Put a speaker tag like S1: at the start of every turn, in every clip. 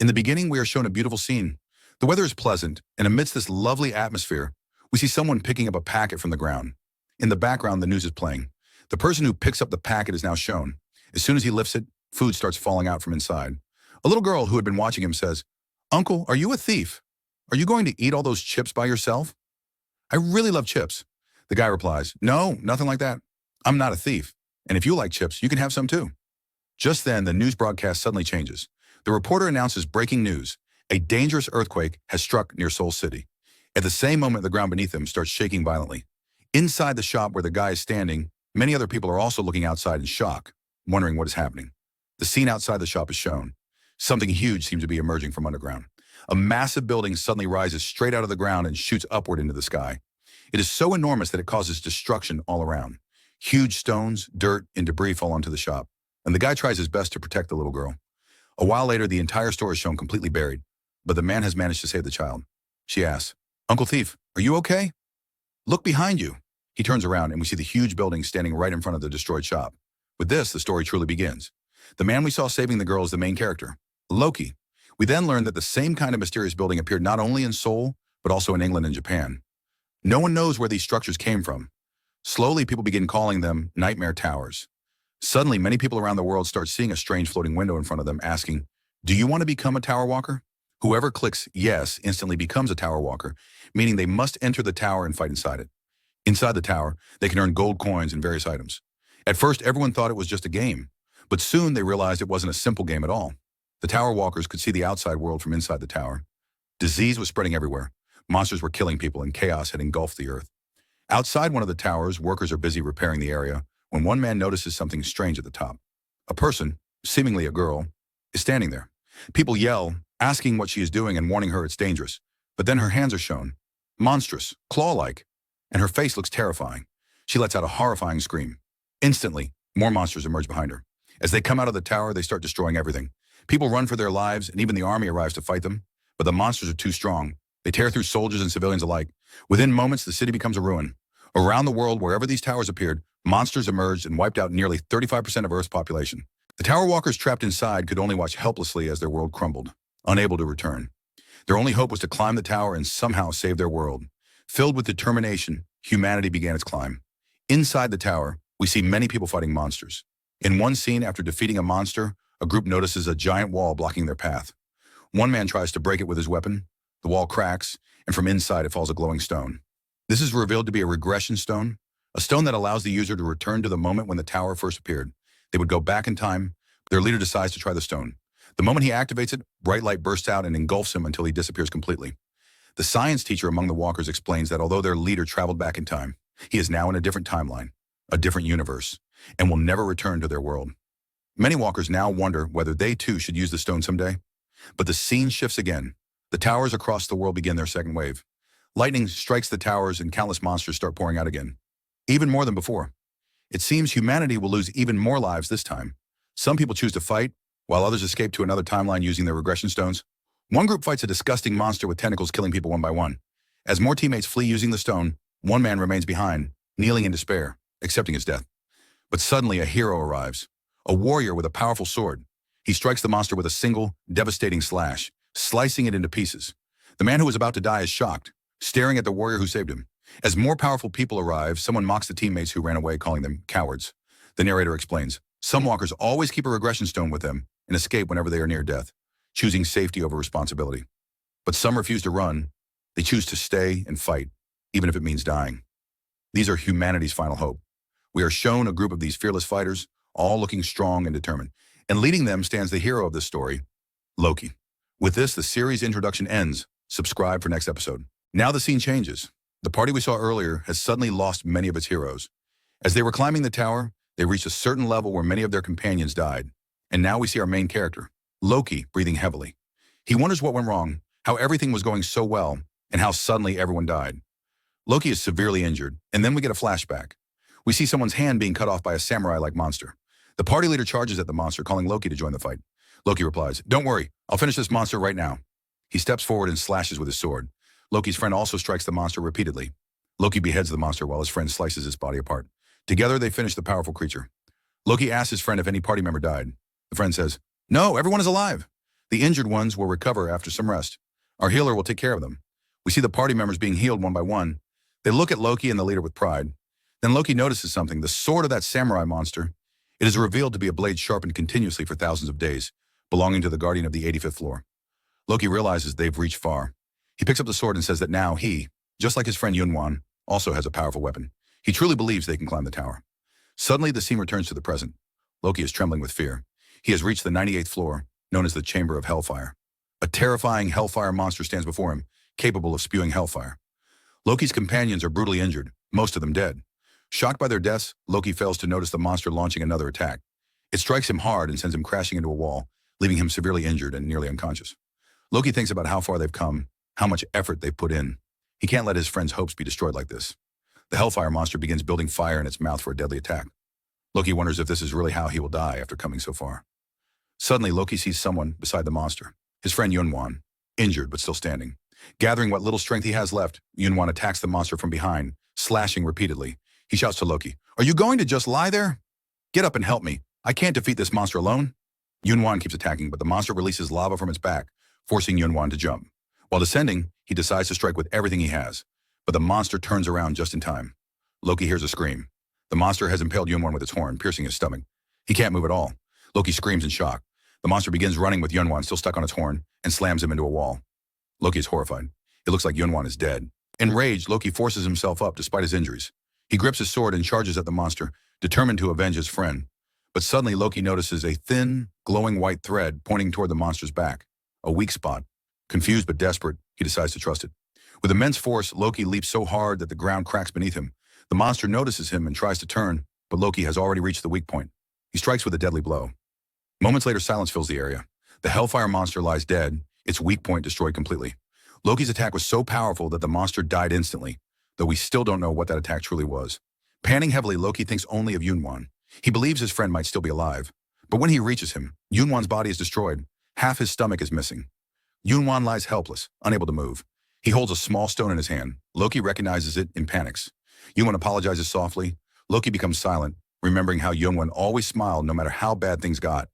S1: In the beginning, we are shown a beautiful scene. The weather is pleasant, and amidst this lovely atmosphere, we see someone picking up a packet from the ground. In the background, the news is playing. The person who picks up the packet is now shown. As soon as he lifts it, food starts falling out from inside. A little girl who had been watching him says, "Uncle, are you a thief? Are you going to eat all those chips by yourself?" "I really love chips." The guy replies, "No, nothing like that. I'm not a thief. And if you like chips, you can have some too." Just then, the news broadcast suddenly changes. The reporter announces breaking news. A dangerous earthquake has struck near Seoul City. At the same moment, the ground beneath him starts shaking violently. Inside the shop where the guy is standing, many other people are also looking outside in shock, wondering what is happening. The scene outside the shop is shown. Something huge seems to be emerging from underground. A massive building suddenly rises straight out of the ground and shoots upward into the sky. It is so enormous that it causes destruction all around. Huge stones, dirt, and debris fall onto the shop, and the guy tries his best to protect the little girl. A while later, the entire store is shown completely buried, but the man has managed to save the child. She asks, "Uncle Thief, are you okay?" "Look behind you." He turns around and we see the huge building standing right in front of the destroyed shop. With this, the story truly begins. The man we saw saving the girl is the main character, Loki. We then learn that the same kind of mysterious building appeared not only in Seoul, but also in England and Japan. No one knows where these structures came from. Slowly, people begin calling them nightmare towers. Suddenly, many people around the world start seeing a strange floating window in front of them asking, "Do you want to become a tower walker?" Whoever clicks yes instantly becomes a tower walker, meaning they must enter the tower and fight inside it. Inside the tower, they can earn gold coins and various items. At first, everyone thought it was just a game, but soon they realized it wasn't a simple game at all. The tower walkers could see the outside world from inside the tower. Disease was spreading everywhere. Monsters were killing people and chaos had engulfed the earth. Outside one of the towers, workers are busy repairing the area when one man notices something strange at the top. A person, seemingly a girl, is standing there. People yell, asking what she is doing and warning her it's dangerous. But then her hands are shown, monstrous, claw-like, and her face looks terrifying. She lets out a horrifying scream. Instantly, more monsters emerge behind her. As they come out of the tower, they start destroying everything. People run for their lives, and even the army arrives to fight them. But the monsters are too strong. They tear through soldiers and civilians alike. Within moments, the city becomes a ruin. Around the world, wherever these towers appeared, monsters emerged and wiped out nearly 35% of Earth's population. The tower walkers trapped inside could only watch helplessly as their world crumbled, unable to return. Their only hope was to climb the tower and somehow save their world. Filled with determination, humanity began its climb. Inside the tower, we see many people fighting monsters. In one scene, after defeating a monster, a group notices a giant wall blocking their path. One man tries to break it with his weapon. The wall cracks, and from inside it falls a glowing stone. This is revealed to be a regression stone, a stone that allows the user to return to the moment when the tower first appeared. They would go back in time, but their leader decides to try the stone. The moment he activates it, bright light bursts out and engulfs him until he disappears completely. The science teacher among the walkers explains that although their leader traveled back in time, he is now in a different timeline, a different universe, and will never return to their world. Many walkers now wonder whether they too should use the stone someday. But the scene shifts again. The towers across the world begin their second wave. Lightning strikes the towers and countless monsters start pouring out again. Even more than before. It seems humanity will lose even more lives this time. Some people choose to fight, while others escape to another timeline using their regression stones. One group fights a disgusting monster with tentacles killing people one by one. As more teammates flee using the stone, one man remains behind, kneeling in despair, accepting his death. But suddenly a hero arrives, a warrior with a powerful sword. He strikes the monster with a single, devastating slash, slicing it into pieces. The man who is about to die is shocked, staring at the warrior who saved him. As more powerful people arrive, someone mocks the teammates who ran away, calling them cowards. The narrator explains, some walkers always keep a regression stone with them and escape whenever they are near death, choosing safety over responsibility. But some refuse to run. They choose to stay and fight, even if it means dying. These are humanity's final hope. We are shown a group of these fearless fighters, all looking strong and determined. And leading them stands the hero of this story, Loki. With this, the series introduction ends. Subscribe for next episode. Now the scene changes. The party we saw earlier has suddenly lost many of its heroes. As they were climbing the tower, they reached a certain level where many of their companions died. And now we see our main character, Loki, breathing heavily. He wonders what went wrong, how everything was going so well, and how suddenly everyone died. Loki is severely injured, and then we get a flashback. We see someone's hand being cut off by a samurai-like monster. The party leader charges at the monster, calling Loki to join the fight. Loki replies, "Don't worry, I'll finish this monster right now." He steps forward and slashes with his sword. Loki's friend also strikes the monster repeatedly. Loki beheads the monster while his friend slices its body apart. Together, they finish the powerful creature. Loki asks his friend if any party member died. The friend says, "No, everyone is alive." The injured ones will recover after some rest. Our healer will take care of them. We see the party members being healed one by one. They look at Loki and the leader with pride. Then Loki notices something, the sword of that samurai monster. It is revealed to be a blade sharpened continuously for thousands of days, belonging to the guardian of the 85th floor. Loki realizes they've reached far. He picks up the sword and says that now he, just like his friend Yunwan, also has a powerful weapon. He truly believes they can climb the tower. Suddenly, the scene returns to the present. Loki is trembling with fear. He has reached the 98th floor, known as the Chamber of Hellfire. A terrifying hellfire monster stands before him, capable of spewing hellfire. Loki's companions are brutally injured, most of them dead. Shocked by their deaths, Loki fails to notice the monster launching another attack. It strikes him hard and sends him crashing into a wall, leaving him severely injured and nearly unconscious. Loki thinks about how far they've come, how much effort they've put in. He can't let his friend's hopes be destroyed like this. The hellfire monster begins building fire in its mouth for a deadly attack. Loki wonders if this is really how he will die after coming so far. Suddenly, Loki sees someone beside the monster, his friend Yunwan, injured but still standing. Gathering what little strength he has left, Yunwan attacks the monster from behind, slashing repeatedly. He shouts to Loki, "Are you going to just lie there? Get up and help me. I can't defeat this monster alone." Yunwan keeps attacking, but the monster releases lava from its back, forcing Yunwan to jump. While descending, he decides to strike with everything he has, but the monster turns around just in time. Loki hears a scream. The monster has impaled Yunwan with its horn, piercing his stomach. He can't move at all. Loki screams in shock. The monster begins running with Yunwan still stuck on its horn and slams him into a wall. Loki is horrified. It looks like Yunwan is dead. Enraged, Loki forces himself up despite his injuries. He grips his sword and charges at the monster, determined to avenge his friend. But suddenly Loki notices a thin, glowing white thread pointing toward the monster's back, a weak spot. Confused but desperate, he decides to trust it. With immense force, Loki leaps so hard that the ground cracks beneath him. The monster notices him and tries to turn, but Loki has already reached the weak point. He strikes with a deadly blow. Moments later, silence fills the area. The hellfire monster lies dead, its weak point destroyed completely. Loki's attack was so powerful that the monster died instantly, though we still don't know what that attack truly was. Panting heavily, Loki thinks only of Yunwan. He believes his friend might still be alive. But when he reaches him, Yunwan's body is destroyed. Half his stomach is missing. Yunwan lies helpless, unable to move. He holds a small stone in his hand. Loki recognizes it and panics. Yunwan apologizes softly. Loki becomes silent, remembering how Yunwan always smiled no matter how bad things got.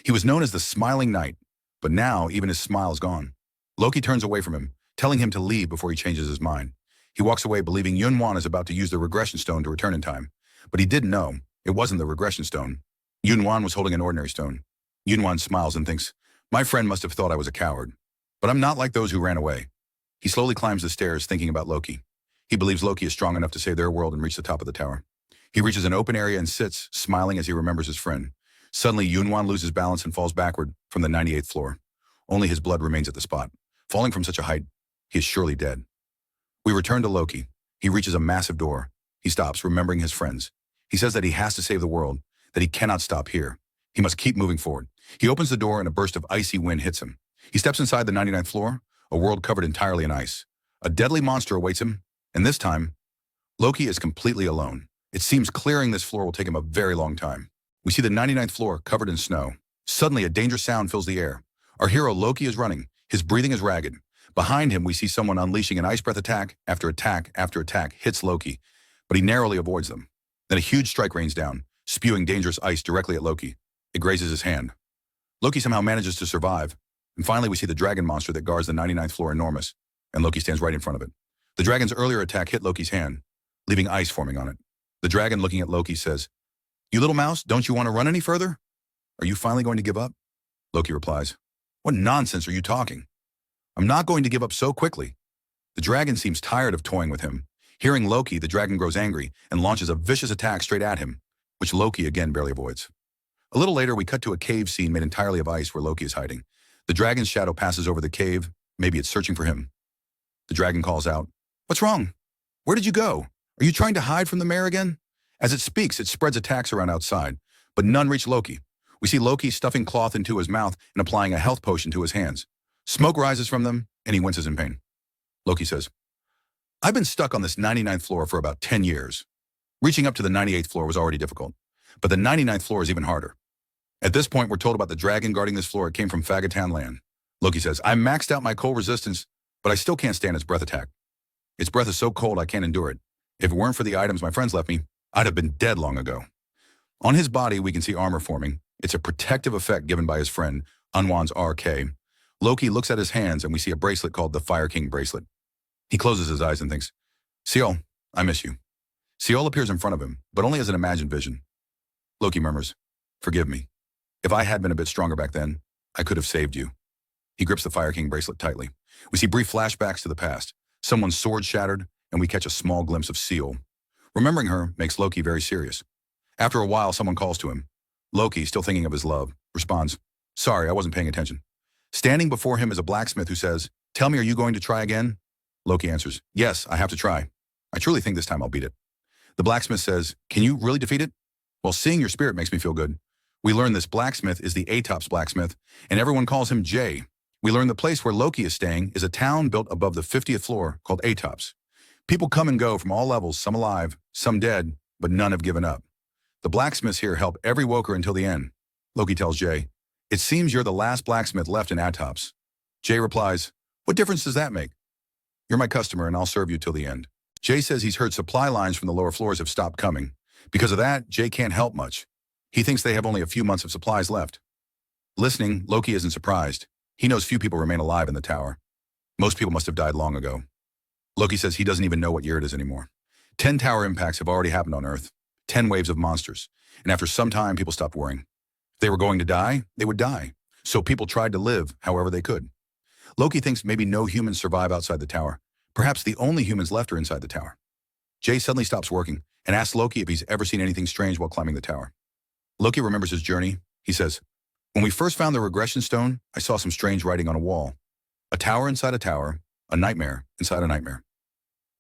S1: He was known as the Smiling Knight, but now even his smile is gone. Loki turns away from him, telling him to leave before he changes his mind. He walks away believing Yunwan is about to use the regression stone to return in time. But he didn't know. It wasn't the regression stone. Yunwan was holding an ordinary stone. Yunwan smiles and thinks, "My friend must have thought I was a coward. But I'm not like those who ran away." He slowly climbs the stairs, thinking about Loki. He believes Loki is strong enough to save their world and reach the top of the tower. He reaches an open area and sits, smiling as he remembers his friend. Suddenly, Yunwan loses balance and falls backward from the 98th floor. Only his blood remains at the spot. Falling from such a height, he is surely dead. We return to Loki. He reaches a massive door. He stops, remembering his friends. He says that he has to save the world, that he cannot stop here. He must keep moving forward. He opens the door and a burst of icy wind hits him. He steps inside the 99th floor, a world covered entirely in ice. A deadly monster awaits him, and this time, Loki is completely alone. It seems clearing this floor will take him a very long time. We see the 99th floor covered in snow. Suddenly, a dangerous sound fills the air. Our hero Loki is running. His breathing is ragged. Behind him, we see someone unleashing an ice breath attack after attack after attack hits Loki, but he narrowly avoids them. Then a huge strike rains down, spewing dangerous ice directly at Loki. It grazes his hand. Loki somehow manages to survive, and finally we see the dragon monster that guards the 99th floor enormous, and Loki stands right in front of it. The dragon's earlier attack hit Loki's hand, leaving ice forming on it. The dragon, looking at Loki, says, "You little mouse, don't you want to run any further? Are you finally going to give up?" Loki replies, "What nonsense are you talking? I'm not going to give up so quickly." The dragon seems tired of toying with him. Hearing Loki, the dragon grows angry and launches a vicious attack straight at him, which Loki again barely avoids. A little later, we cut to a cave scene made entirely of ice where Loki is hiding. The dragon's shadow passes over the cave. Maybe it's searching for him. The dragon calls out, "What's wrong? Where did you go? Are you trying to hide from the mayor again?" As it speaks, it spreads attacks around outside, but none reach Loki. We see Loki stuffing cloth into his mouth and applying a health potion to his hands. Smoke rises from them, and he winces in pain. Loki says, "I've been stuck on this 99th floor for about 10 years. Reaching up to the 98th floor was already difficult, but the 99th floor is even harder." At this point, we're told about the dragon guarding this floor. It came from Fagatown land. Loki says, "I maxed out my cold resistance, but I still can't stand its breath attack. Its breath is so cold I can't endure it. If it weren't for the items my friends left me, I'd have been dead long ago." On his body, we can see armor forming. It's a protective effect given by his friend, Unwan's RK. Loki looks at his hands and we see a bracelet called the Fire King bracelet. He closes his eyes and thinks, Seol, I miss you. Seol appears in front of him, but only as an imagined vision. Loki murmurs, forgive me. If I had been a bit stronger back then, I could have saved you. He grips the Fire King bracelet tightly. We see brief flashbacks to the past. Someone's sword shattered, and we catch a small glimpse of Seol. Remembering her makes Loki very serious. After a while, someone calls to him. Loki, still thinking of his love, responds, sorry, I wasn't paying attention. Standing before him is a blacksmith who says, tell me, are you going to try again? Loki answers, yes, I have to try. I truly think this time I'll beat it. The blacksmith says, can you really defeat it? Well, seeing your spirit makes me feel good. We learn this blacksmith is the Atops blacksmith, and everyone calls him Jay. We learn the place where Loki is staying is a town built above the 50th floor called Atops. People come and go from all levels, some alive, some dead, but none have given up. The blacksmiths here help every woker until the end. Loki tells Jay, it seems you're the last blacksmith left in Atops. Jay replies, what difference does that make? You're my customer and I'll serve you till the end. Jay says he's heard supply lines from the lower floors have stopped coming. Because of that, Jay can't help much. He thinks they have only a few months of supplies left. Listening, Loki isn't surprised. He knows few people remain alive in the tower. Most people must have died long ago. Loki says he doesn't even know what year it is anymore. 10 tower impacts have already happened on Earth. 10 waves of monsters. And after some time, people stopped worrying. If they were going to die, they would die. So people tried to live however they could. Loki thinks maybe no humans survive outside the tower. Perhaps the only humans left are inside the tower. Jay suddenly stops working and asks Loki if he's ever seen anything strange while climbing the tower. Loki remembers his journey. He says, when we first found the regression stone, I saw some strange writing on a wall. A tower inside a tower, a nightmare inside a nightmare.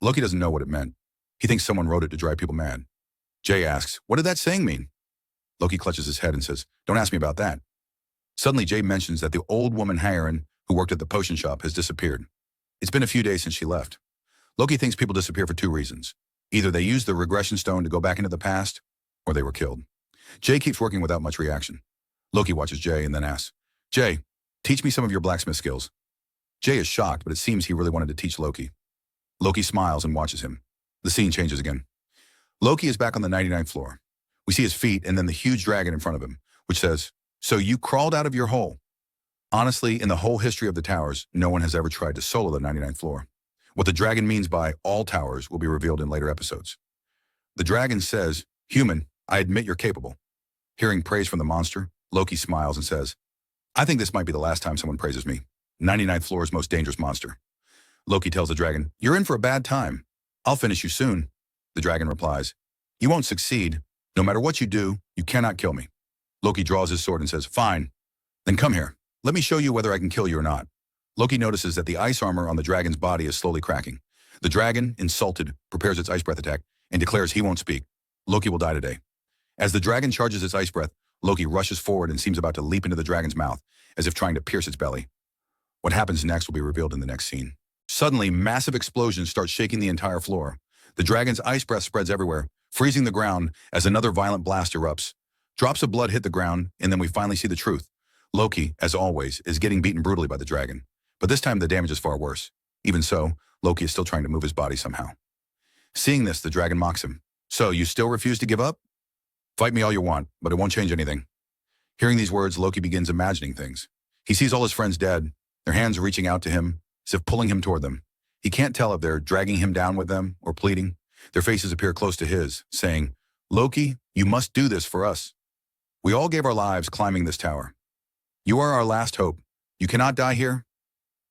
S1: Loki doesn't know what it meant. He thinks someone wrote it to drive people mad. Jay asks, what did that saying mean? Loki clutches his head and says, don't ask me about that. Suddenly, Jay mentions that the old woman Hiren, who worked at the potion shop, has disappeared. It's been a few days since she left. Loki thinks people disappear for two reasons. Either they used the regression stone to go back into the past, or they were killed. Jay keeps working without much reaction. Loki watches Jay and then asks, Jay, teach me some of your blacksmith skills. Jay is shocked, but it seems he really wanted to teach Loki. Loki smiles and watches him. The scene changes again. Loki is back on the 99th floor. We see his feet and then the huge dragon in front of him, which says, so you crawled out of your hole. Honestly, in the whole history of the towers, no one has ever tried to solo the 99th floor. What the dragon means by all towers will be revealed in later episodes. The dragon says, human, I admit you're capable. Hearing praise from the monster, Loki smiles and says, I think this might be the last time someone praises me. 99th floor's most dangerous monster. Loki tells the dragon, you're in for a bad time. I'll finish you soon. The dragon replies, you won't succeed. No matter what you do, you cannot kill me. Loki draws his sword and says, fine. Then come here. Let me show you whether I can kill you or not. Loki notices that the ice armor on the dragon's body is slowly cracking. The dragon, insulted, prepares its ice breath attack and declares he won't speak. Loki will die today. As the dragon charges its ice breath, Loki rushes forward and seems about to leap into the dragon's mouth, as if trying to pierce its belly. What happens next will be revealed in the next scene. Suddenly, massive explosions start shaking the entire floor. The dragon's ice breath spreads everywhere, freezing the ground as another violent blast erupts. Drops of blood hit the ground, and then we finally see the truth. Loki, as always, is getting beaten brutally by the dragon. But this time the damage is far worse. Even so, Loki is still trying to move his body somehow. Seeing this, the dragon mocks him. So, you still refuse to give up? Fight me all you want, but it won't change anything. Hearing these words, Loki begins imagining things. He sees all his friends dead, their hands reaching out to him, as if pulling him toward them. He can't tell if they're dragging him down with them or pleading. Their faces appear close to his, saying, Loki, you must do this for us. We all gave our lives climbing this tower. You are our last hope. You cannot die here.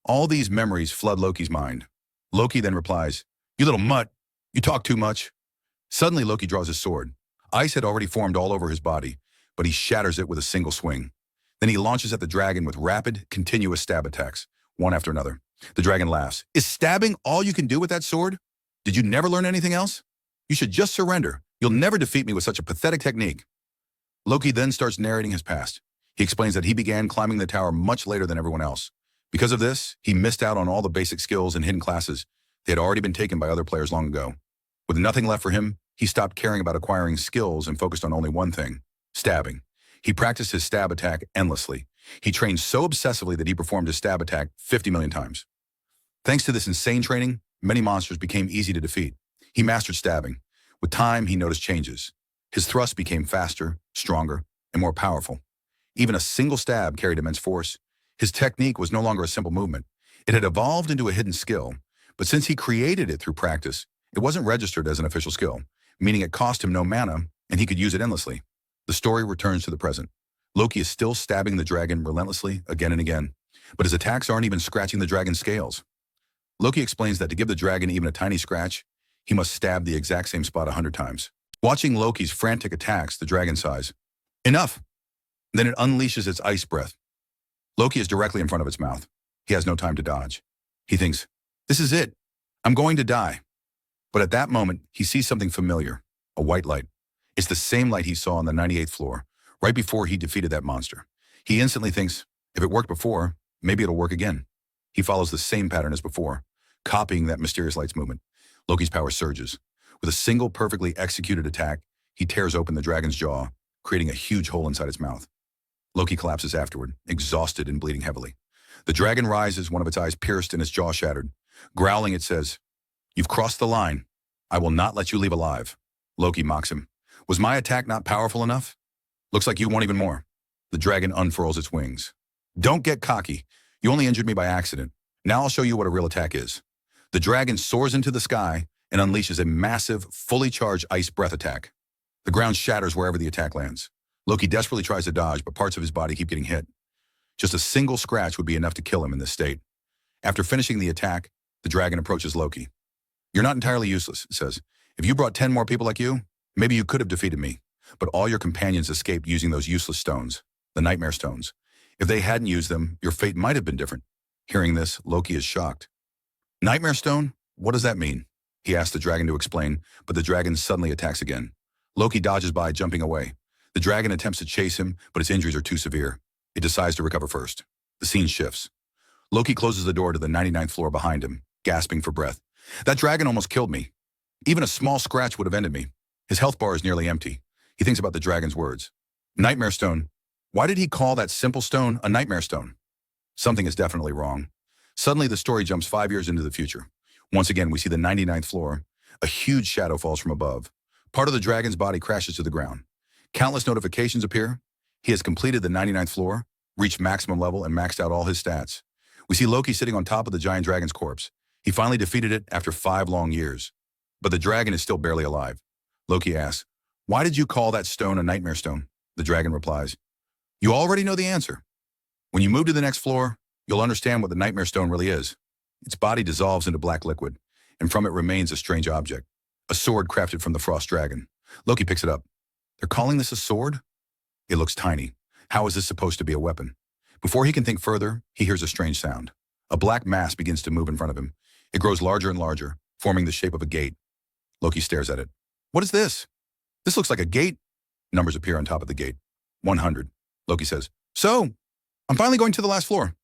S1: All these memories flood Loki's mind. Loki then replies, you little mutt, you talk too much. Suddenly, Loki draws his sword. Ice had already formed all over his body, but he shatters it with a single swing. Then he launches at the dragon with rapid, continuous stab attacks, one after another. The dragon laughs. Is stabbing all you can do with that sword? Did you never learn anything else? You should just surrender. You'll never defeat me with such a pathetic technique. Loki then starts narrating his past. He explains that he began climbing the tower much later than everyone else. Because of this, he missed out on all the basic skills and hidden classes that had already been taken by other players long ago. With nothing left for him, he stopped caring about acquiring skills and focused on only one thing, stabbing. He practiced his stab attack endlessly. He trained so obsessively that he performed his stab attack 50 million times. Thanks to this insane training, many monsters became easy to defeat. He mastered stabbing. With time, he noticed changes. His thrust became faster, stronger, and more powerful. Even a single stab carried immense force. His technique was no longer a simple movement. It had evolved into a hidden skill, but since he created it through practice, it wasn't registered as an official skill, meaning it cost him no mana and he could use it endlessly. The story returns to the present. Loki is still stabbing the dragon relentlessly again and again, but his attacks aren't even scratching the dragon's scales. Loki explains that to give the dragon even a tiny scratch, he must stab the exact same spot 100 times. Watching Loki's frantic attacks, the dragon sighs, "Enough!" Then it unleashes its ice breath. Loki is directly in front of its mouth. He has no time to dodge. He thinks, "This is it. I'm going to die." But at that moment, he sees something familiar, a white light. It's the same light he saw on the 98th floor, right before he defeated that monster. He instantly thinks, if it worked before, maybe it'll work again. He follows the same pattern as before, copying that mysterious light's movement. Loki's power surges. With a single perfectly executed attack, he tears open the dragon's jaw, creating a huge hole inside its mouth. Loki collapses afterward, exhausted and bleeding heavily. The dragon rises, one of its eyes pierced and its jaw shattered. Growling, it says, "You've crossed the line. I will not let you leave alive." Loki mocks him. "Was my attack not powerful enough? Looks like you want even more." The dragon unfurls its wings. "Don't get cocky. You only injured me by accident. Now I'll show you what a real attack is." The dragon soars into the sky and unleashes a massive, fully charged ice breath attack. The ground shatters wherever the attack lands. Loki desperately tries to dodge, but parts of his body keep getting hit. Just a single scratch would be enough to kill him in this state. After finishing the attack, the dragon approaches Loki. "You're not entirely useless," it says. "If you brought 10 more people like you, maybe you could have defeated me. But all your companions escaped using those useless stones, the nightmare stones. If they hadn't used them, your fate might have been different." Hearing this, Loki is shocked. "Nightmare stone? What does that mean?" He asks the dragon to explain, but the dragon suddenly attacks again. Loki dodges by, jumping away. The dragon attempts to chase him, but its injuries are too severe. It decides to recover first. The scene shifts. Loki closes the door to the 99th floor behind him, gasping for breath. "That dragon almost killed me. Even a small scratch would have ended me." His health bar is nearly empty. He thinks about the dragon's words. Nightmare stone. Why did he call that simple stone a nightmare stone? Something is definitely wrong. Suddenly, the story jumps 5 years into the future. Once again, we see the 99th floor. A huge shadow falls from above. Part of the dragon's body crashes to the ground. Countless notifications appear. He has completed the 99th floor, reached maximum level, and maxed out all his stats. We see Loki sitting on top of the giant dragon's corpse. He finally defeated it after 5 long years. But the dragon is still barely alive. Loki asks, "Why did you call that stone a nightmare stone?" The dragon replies, "You already know the answer. When you move to the next floor, you'll understand what the nightmare stone really is." Its body dissolves into black liquid, and from it remains a strange object, a sword crafted from the frost dragon. Loki picks it up. "They're calling this a sword?" It looks tiny. How is this supposed to be a weapon? Before he can think further, he hears a strange sound. A black mass begins to move in front of him. It grows larger and larger, forming the shape of a gate. Loki stares at it. "What is this? This looks like a gate." Numbers appear on top of the gate. 100. Loki says, "So, I'm finally going to the last floor.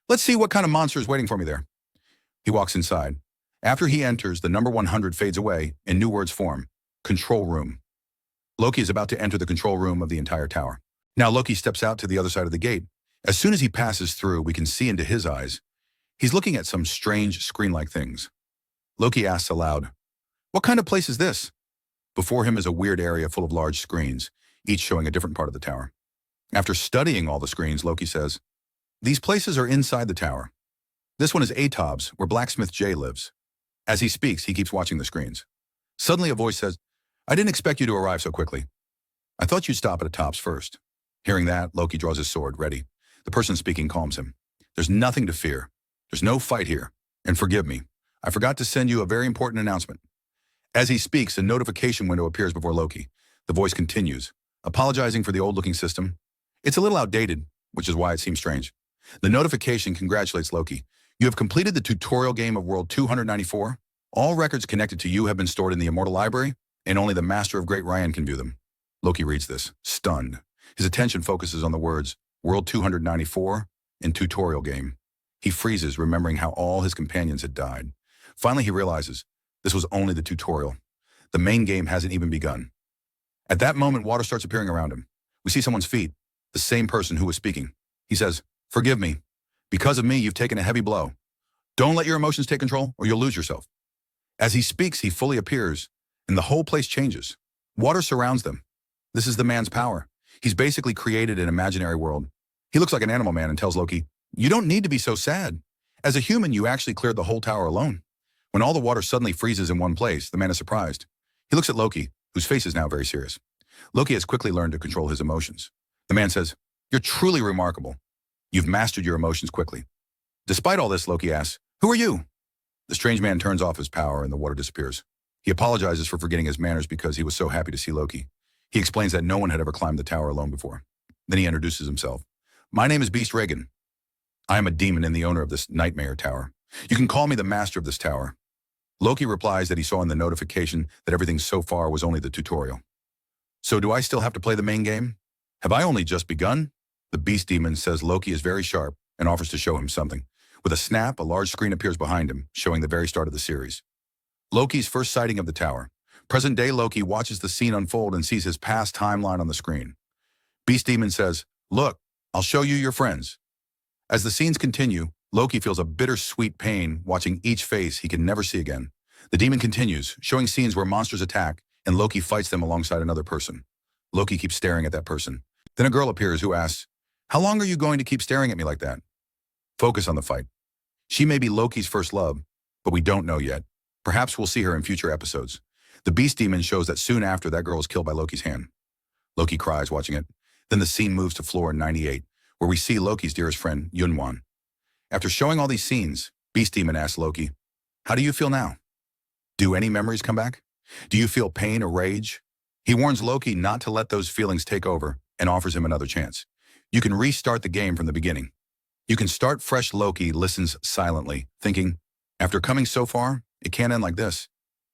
S1: Let's see what kind of monster is waiting for me there." He walks inside. After he enters, the number 100 fades away and new words form. Control room. Loki is about to enter the control room of the entire tower. Now Loki steps out to the other side of the gate. As soon as he passes through, we can see into his eyes. He's looking at some strange screen-like things. Loki asks aloud, "What kind of place is this?" Before him is a weird area full of large screens, each showing a different part of the tower. After studying all the screens, Loki says, "These places are inside the tower. This one is Atob's, where Blacksmith Jay lives." As he speaks, he keeps watching the screens. Suddenly a voice says, "I didn't expect you to arrive so quickly. I thought you'd stop at Atob's first." Hearing that, Loki draws his sword, ready. The person speaking calms him. "There's nothing to fear. There's no fight here. And forgive me, I forgot to send you a very important announcement." As he speaks, a notification window appears before Loki. The voice continues, apologizing for the old-looking system. It's a little outdated, which is why it seems strange. The notification congratulates Loki. "You have completed the tutorial game of World 294. All records connected to you have been stored in the Immortal Library, and only the Master of Great Ryan can view them." Loki reads this, stunned. His attention focuses on the words World 294 and tutorial game. He freezes, remembering how all his companions had died. Finally, he realizes this was only the tutorial. The main game hasn't even begun. At that moment, water starts appearing around him. We see someone's feet, the same person who was speaking. He says, "Forgive me. Because of me, you've taken a heavy blow. Don't let your emotions take control or you'll lose yourself." As he speaks, he fully appears, and the whole place changes. Water surrounds them. This is the man's power. He's basically created an imaginary world. He looks like an animal man and tells Loki, You don't need to be so sad. As a human, you actually cleared the whole tower alone. When all the water suddenly freezes in one place, the man is surprised. He looks at Loki, whose face is now very serious. Loki has quickly learned to control his emotions. The man says, "You're truly remarkable. You've mastered your emotions quickly." Despite all this, Loki asks, "Who are you?" The strange man turns off his power and the water disappears. He apologizes for forgetting his manners because he was so happy to see Loki. He explains that no one had ever climbed the tower alone before. Then he introduces himself. "My name is Beast Reagan. I am a demon and the owner of this nightmare tower. You can call me the master of this tower." Loki replies that he saw in the notification that everything so far was only the tutorial. "So do I still have to play the main game? Have I only just begun?" The beast demon says Loki is very sharp and offers to show him something. With a snap, a large screen appears behind him, showing the very start of the series. Loki's first sighting of the tower. Present-day Loki watches the scene unfold and sees his past timeline on the screen. Beast demon says, "Look, I'll show you your friends." As the scenes continue, Loki feels a bittersweet pain watching each face he can never see again. The demon continues, showing scenes where monsters attack and Loki fights them alongside another person. Loki keeps staring at that person. Then a girl appears who asks, "How long are you going to keep staring at me like that?" Focus on the fight. She may be Loki's first love, but we don't know yet. Perhaps we'll see her in future episodes. The beast demon shows that soon after that girl is killed by Loki's hand. Loki cries watching it. Then the scene moves to floor 98, where we see Loki's dearest friend, Yunwan. After showing all these scenes, Beast Demon asks Loki, "How do you feel now? Do any memories come back? Do you feel pain or rage?" He warns Loki not to let those feelings take over and offers him another chance. "You can restart the game from the beginning. You can start fresh." Loki listens silently, thinking, after coming so far, it can't end like this.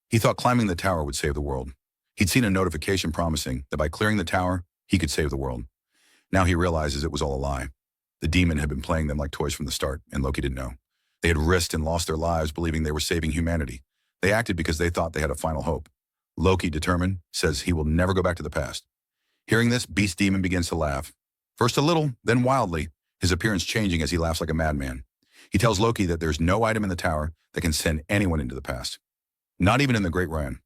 S1: He thought climbing the tower would save the world. He'd seen a notification promising that by clearing the tower, he could save the world. Now he realizes it was all a lie. The demon had been playing them like toys from the start, and Loki didn't know. They had risked and lost their lives believing they were saving humanity. They acted because they thought they had a final hope. Loki, determined, says he will never go back to the past. Hearing this, Beast Demon begins to laugh. First a little, then wildly, his appearance changing as he laughs like a madman. He tells Loki that there's no item in the tower that can send anyone into the past. Not even in the Great Ryan.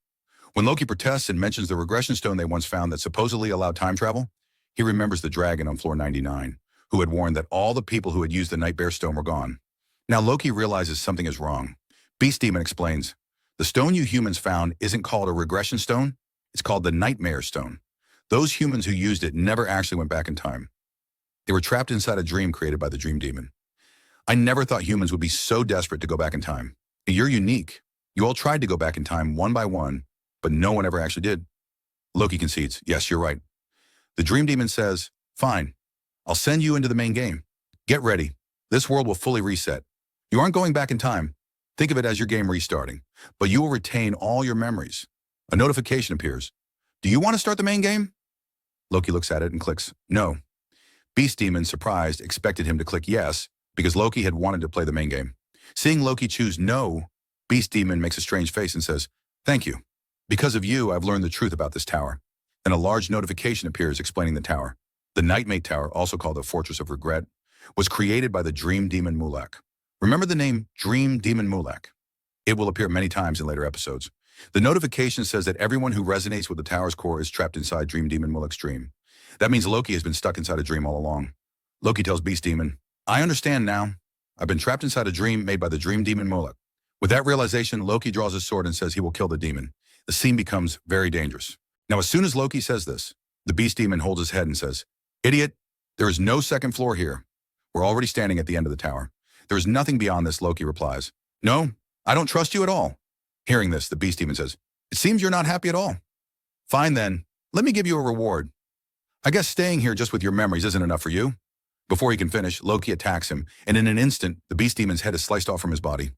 S1: When Loki protests and mentions the regression stone they once found that supposedly allowed time travel, he remembers the dragon on floor 99, who had warned that all the people who had used the Nightmare Stone were gone. Now Loki realizes something is wrong. Beast Demon explains, "The stone you humans found isn't called a regression stone, it's called the Nightmare Stone. Those humans who used it never actually went back in time. They were trapped inside a dream created by the Dream Demon. I never thought humans would be so desperate to go back in time. You're unique. You all tried to go back in time one by one, but no one ever actually did." Loki concedes, "Yes, you're right." The Dream Demon says, "Fine, I'll send you into the main game. Get ready. This world will fully reset. You aren't going back in time. Think of it as your game restarting, but you will retain all your memories." A notification appears. "Do you want to start the main game?" Loki looks at it and clicks, "No." Beast Demon, surprised, expected him to click yes, because Loki had wanted to play the main game. Seeing Loki choose no, Beast Demon makes a strange face and says, "Thank you. Because of you, I've learned the truth about this tower." Then a large notification appears explaining the tower. The Nightmate Tower, also called the Fortress of Regret, was created by the Dream Demon Mulak. Remember the name Dream Demon Mulak? It will appear many times in later episodes. The notification says that everyone who resonates with the tower's core is trapped inside Dream Demon Mulak's dream. That means Loki has been stuck inside a dream all along. Loki tells Beast Demon, "I understand now. I've been trapped inside a dream made by the Dream Demon Mulak." With that realization, Loki draws his sword and says he will kill the demon. The scene becomes very dangerous. Now, as soon as Loki says this, the Beast Demon holds his head and says, "Idiot, there is no second floor here. We're already standing at the end of the tower. There is nothing beyond this," Loki replies. "No, I don't trust you at all." Hearing this, the Beast Demon says, "It seems you're not happy at all. Fine then, let me give you a reward. I guess staying here just with your memories isn't enough for you." Before he can finish, Loki attacks him, and in an instant, the Beast Demon's head is sliced off from his body.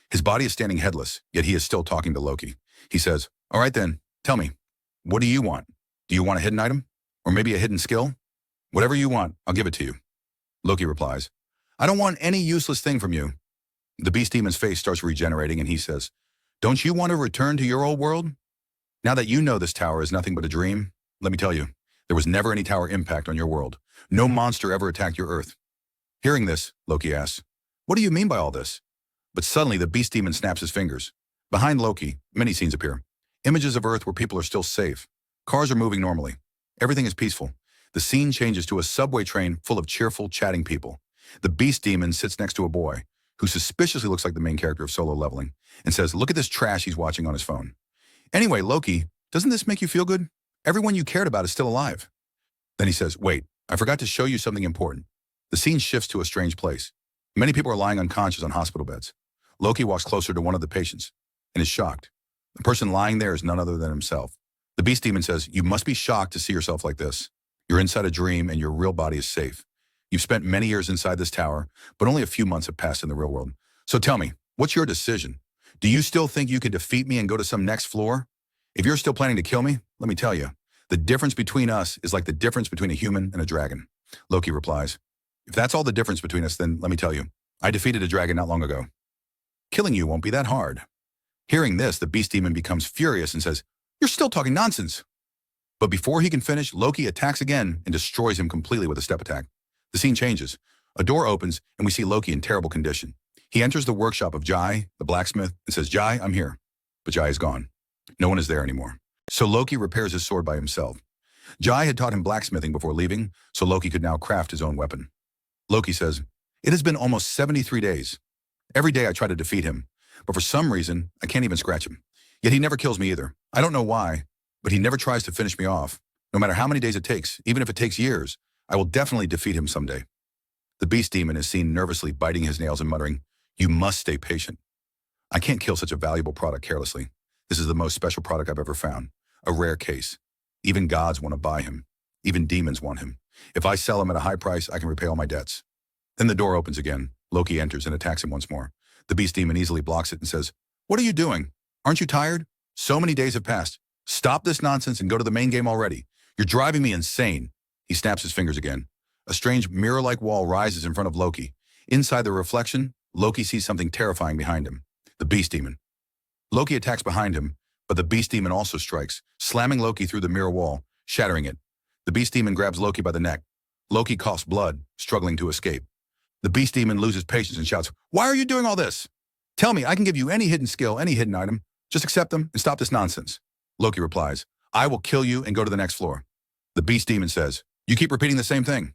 S1: His body is standing headless, yet he is still talking to Loki. He says, "All right then, tell me, what do you want? Do you want a hidden item? Or maybe a hidden skill? Whatever you want, I'll give it to you." Loki replies, "I don't want any useless thing from you." The Beast Demon's face starts regenerating and he says, "Don't you want to return to your old world? Now that you know this tower is nothing but a dream, let me tell you, there was never any tower impact on your world. No monster ever attacked your Earth." Hearing this, Loki asks, "What do you mean by all this?" But suddenly the Beast Demon snaps his fingers. Behind Loki, many scenes appear. Images of Earth where people are still safe. Cars are moving normally. Everything is peaceful. The scene changes to a subway train full of cheerful, chatting people. The beast demon sits next to a boy who suspiciously looks like the main character of Solo Leveling and says, look at this trash he's watching on his phone. Anyway, Loki, doesn't this make you feel good? Everyone you cared about is still alive. Then he says, wait, I forgot to show you something important. The scene shifts to a strange place. Many people are lying unconscious on hospital beds. Loki walks closer to one of the patients and is shocked. The person lying there is none other than himself. The beast demon says, you must be shocked to see yourself like this. You're inside a dream and your real body is safe. You've spent many years inside this tower, but only a few months have passed in the real world. So tell me, what's your decision? Do you still think you can defeat me and go to some next floor? If you're still planning to kill me, let me tell you, the difference between us is like the difference between a human and a dragon. Loki replies, if that's all the difference between us, then let me tell you, I defeated a dragon not long ago. Killing you won't be that hard. Hearing this, the beast demon becomes furious and says, you're still talking nonsense. But before he can finish, Loki attacks again and destroys him completely with a step attack. The scene changes. A door opens and we see Loki in terrible condition. He enters the workshop of Jai, the blacksmith, and says, Jai, I'm here. But Jai is gone. No one is there anymore. So Loki repairs his sword by himself. Jai had taught him blacksmithing before leaving, so Loki could now craft his own weapon. Loki says, it has been almost 73 days. Every day I try to defeat him, but for some reason, I can't even scratch him. Yet he never kills me either. I don't know why, but he never tries to finish me off. No matter how many days it takes, even if it takes years, I will definitely defeat him someday. The beast demon is seen nervously biting his nails and muttering, you must stay patient. I can't kill such a valuable product carelessly. This is the most special product I've ever found. A rare case. Even gods want to buy him. Even demons want him. If I sell him at a high price, I can repay all my debts. Then the door opens again. Loki enters and attacks him once more. The beast demon easily blocks it and says, what are you doing? Aren't you tired? So many days have passed. Stop this nonsense and go to the main game already. You're driving me insane. He snaps his fingers again. A strange mirror-like wall rises in front of Loki. Inside the reflection, Loki sees something terrifying behind him. The beast demon. Loki attacks behind him, but the beast demon also strikes, slamming Loki through the mirror wall, shattering it. The beast demon grabs Loki by the neck. Loki coughs blood, struggling to escape. The beast demon loses patience and shouts, why are you doing all this? Tell me, I can give you any hidden skill, any hidden item. Just accept them and stop this nonsense. Loki replies, I will kill you and go to the next floor. The beast demon says, you keep repeating the same thing.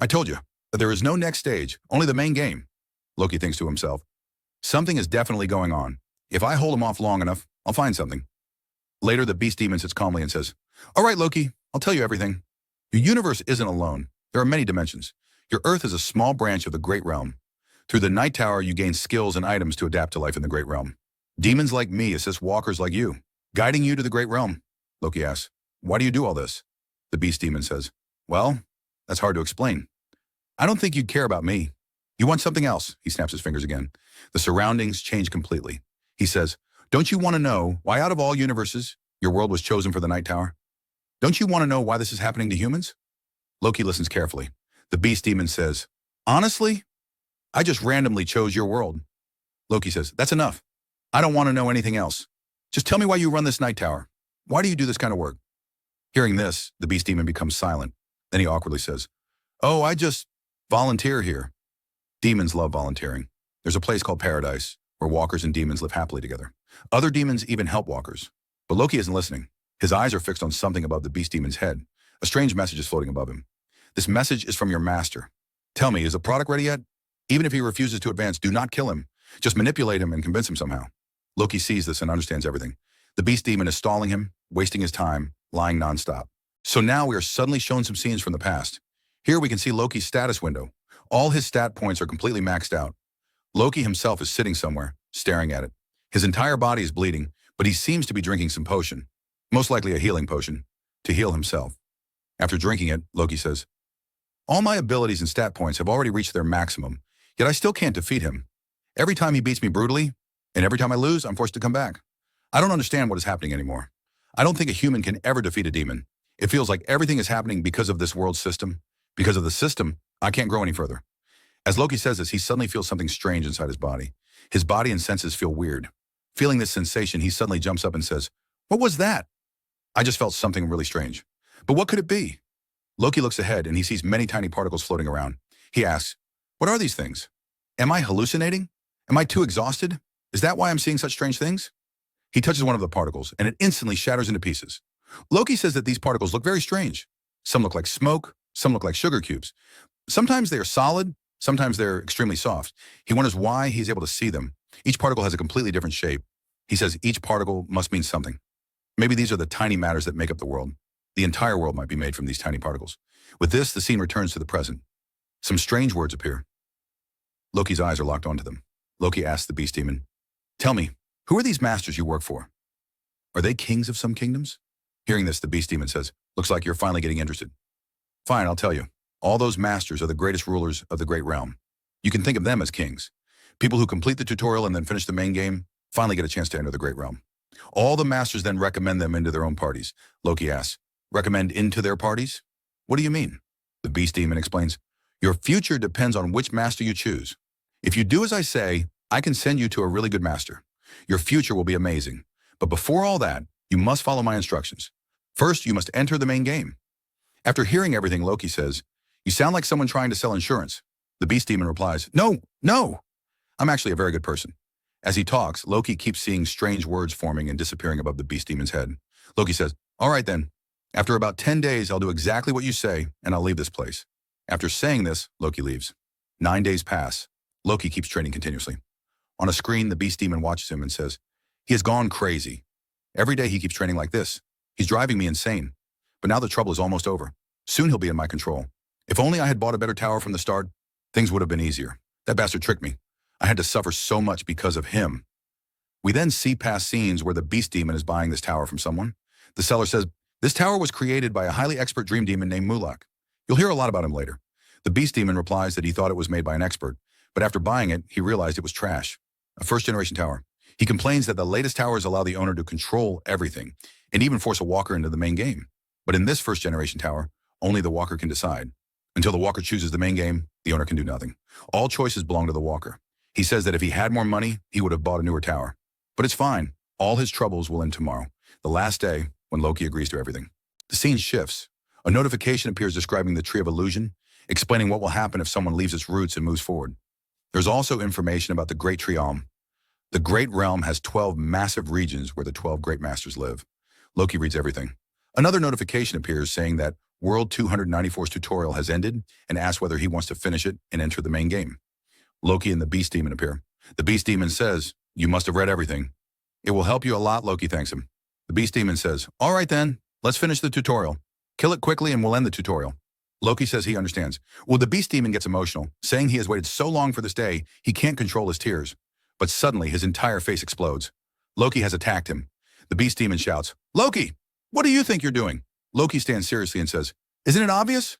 S1: I told you that there is no next stage, only the main game. Loki thinks to himself, something is definitely going on. If I hold him off long enough, I'll find something. Later, the beast demon sits calmly and says, all right, Loki, I'll tell you everything. Your universe isn't alone. There are many dimensions. Your Earth is a small branch of the Great Realm. Through the Night Tower, you gain skills and items to adapt to life in the Great Realm. Demons like me assist walkers like you, guiding you to the Great Realm. Loki asks, why do you do all this? The beast demon says, well, that's hard to explain. I don't think you'd care about me. You want something else? He snaps his fingers again. The surroundings change completely. He says, don't you want to know why out of all universes, your world was chosen for the Night Tower? Don't you want to know why this is happening to humans? Loki listens carefully. The beast demon says, honestly, I just randomly chose your world. Loki says, that's enough. I don't want to know anything else. Just tell me why you run this Night Tower. Why do you do this kind of work? Hearing this, the beast demon becomes silent. Then he awkwardly says, oh, I just volunteer here. Demons love volunteering. There's a place called Paradise where walkers and demons live happily together. Other demons even help walkers. But Loki isn't listening. His eyes are fixed on something above the beast demon's head. A strange message is floating above him. This message is from your master. Tell me, is the product ready yet? Even if he refuses to advance, do not kill him. Just manipulate him and convince him somehow. Loki sees this and understands everything. The beast demon is stalling him, wasting his time, lying nonstop. So now we are suddenly shown some scenes from the past. Here we can see Loki's status window. All his stat points are completely maxed out. Loki himself is sitting somewhere, staring at it. His entire body is bleeding, but he seems to be drinking some potion, most likely a healing potion, to heal himself. After drinking it, Loki says, all my abilities and stat points have already reached their maximum, yet I still can't defeat him. Every time he beats me brutally, and every time I lose, I'm forced to come back. I don't understand what is happening anymore. I don't think a human can ever defeat a demon. It feels like everything is happening because of this world system. Because of the system, I can't grow any further. As Loki says this, he suddenly feels something strange inside his body. His body and senses feel weird. Feeling this sensation, he suddenly jumps up and says, what was that? I just felt something really strange. But what could it be? Loki looks ahead and he sees many tiny particles floating around. He asks, what are these things? Am I hallucinating? Am I too exhausted? Is that why I'm seeing such strange things? He touches one of the particles and it instantly shatters into pieces. Loki says that these particles look very strange. Some look like smoke, some look like sugar cubes. Sometimes they are solid, Sometimes they're extremely soft. He wonders why he's able to see them. Each particle has a completely different shape. He says each particle must mean something. Maybe these are the tiny matters that make up the world. The entire world might be made from these tiny particles. With this, the scene returns to the present. Some strange words appear. Loki's eyes are locked onto them. Loki asks the beast demon, "Tell me, who are these masters you work for? Are they kings of some kingdoms?" Hearing this, the beast demon says, "Looks like you're finally getting interested. Fine, I'll tell you. All those masters are the greatest rulers of the great realm. You can think of them as kings. People who complete the tutorial and then finish the main game finally get a chance to enter the great realm. All the masters then recommend them into their own parties." Loki asks, "Recommend into their parties? What do you mean?" The beast demon explains, "Your future depends on which master you choose. If you do as I say, I can send you to a really good master. Your future will be amazing. But before all that, you must follow my instructions. First, you must enter the main game." After hearing everything, Loki says, "You sound like someone trying to sell insurance." The beast demon replies, "No, no. I'm actually a very good person." As he talks, Loki keeps seeing strange words forming and disappearing above the beast demon's head. Loki says, "All right then. After about 10 days, I'll do exactly what you say, and I'll leave this place." After saying this, Loki leaves. 9 days pass. Loki keeps training continuously. On a screen, the beast demon watches him and says, "He has gone crazy. Every day he keeps training like this. He's driving me insane. But now the trouble is almost over. Soon he'll be in my control. If only I had bought a better tower from the start, things would have been easier. That bastard tricked me. I had to suffer so much because of him." We then see past scenes where the beast demon is buying this tower from someone. The seller says, "This tower was created by a highly expert dream demon named Mulak. You'll hear a lot about him later." The beast demon replies that he thought it was made by an expert, but after buying it, he realized it was trash. A first-generation tower. He complains that the latest towers allow the owner to control everything, and even force a walker into the main game. But in this first-generation tower, only the walker can decide. Until the walker chooses the main game, the owner can do nothing. All choices belong to the walker. He says that if he had more money, he would have bought a newer tower. But it's fine. All his troubles will end tomorrow, the last day when Loki agrees to everything. The scene shifts. A notification appears describing the Tree of Illusion, explaining what will happen if someone leaves its roots and moves forward. There's also information about the Great Tree Realm. The Great Realm has 12 massive regions where the 12 great masters live. Loki reads everything. Another notification appears saying that World 294's tutorial has ended and asks whether he wants to finish it and enter the main game. Loki and the beast demon appear. The beast demon says, "You must have read everything. It will help you a lot," Loki thanks him. The beast demon says, "All right then, let's finish the tutorial. Kill it quickly and we'll end the tutorial." Loki says he understands. Well, the beast demon gets emotional, saying he has waited so long for this day, he can't control his tears. But suddenly, his entire face explodes. Loki has attacked him. The beast demon shouts, "Loki, what do you think you're doing?" Loki stands seriously and says, "Isn't it obvious?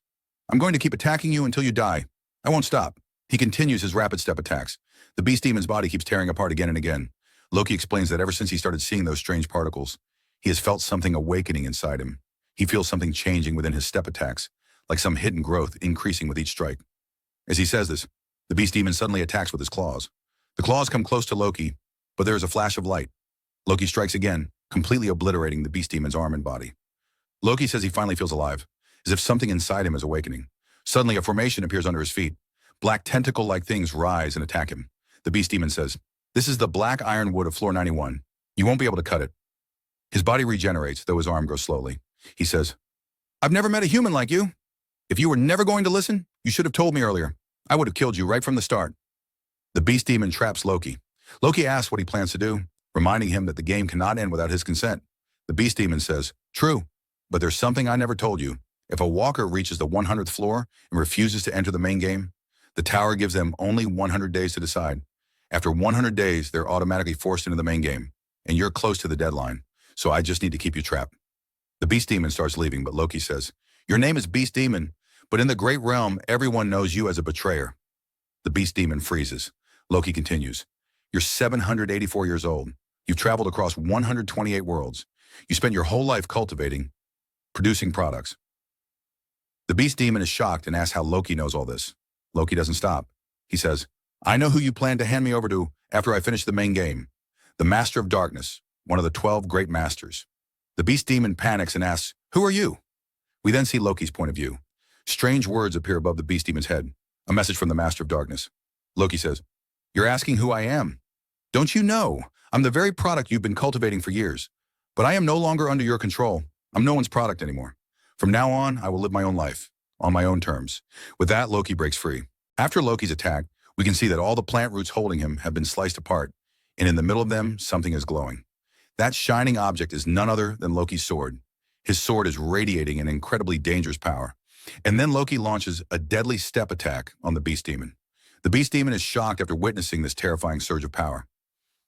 S1: I'm going to keep attacking you until you die. I won't stop." He continues his rapid step attacks. The beast demon's body keeps tearing apart again and again. Loki explains that ever since he started seeing those strange particles, he has felt something awakening inside him. He feels something changing within his step attacks, like some hidden growth increasing with each strike. As he says this, the beast demon suddenly attacks with his claws. The claws come close to Loki, but there is a flash of light. Loki strikes again, completely obliterating the beast demon's arm and body. Loki says he finally feels alive, as if something inside him is awakening. Suddenly, a formation appears under his feet. Black tentacle-like things rise and attack him. The beast demon says, "This is the black iron wood of floor 91. You won't be able to cut it." His body regenerates, though his arm grows slowly. He says, "I've never met a human like you. If you were never going to listen, you should have told me earlier. I would have killed you right from the start." The beast demon traps Loki. Loki asks what he plans to do, reminding him that the game cannot end without his consent. The beast demon says, "True, but there's something I never told you. If a walker reaches the 100th floor and refuses to enter the main game, the tower gives them only 100 days to decide. After 100 days, they're automatically forced into the main game, and you're close to the deadline, so I just need to keep you trapped." The beast demon starts leaving, but Loki says, "Your name is Beast Demon, but in the great realm, everyone knows you as a betrayer." The beast demon freezes. Loki continues, "You're 784 years old. You've traveled across 128 worlds. You spent your whole life cultivating, producing products." The beast demon is shocked and asks how Loki knows all this. Loki doesn't stop. He says, "I know who you plan to hand me over to after I finish the main game. The Master of Darkness, one of the 12 great masters." The beast demon panics and asks, "Who are you?" We then see Loki's point of view. Strange words appear above the beast demon's head, a message from the Master of Darkness. Loki says, "You're asking who I am. Don't you know? I'm the very product you've been cultivating for years. But I am no longer under your control. I'm no one's product anymore. From now on, I will live my own life, on my own terms." With that, Loki breaks free. After Loki's attack, we can see that all the plant roots holding him have been sliced apart, and in the middle of them, something is glowing. That shining object is none other than Loki's sword. His sword is radiating an incredibly dangerous power. And then Loki launches a deadly step attack on the beast demon. The beast demon is shocked after witnessing this terrifying surge of power.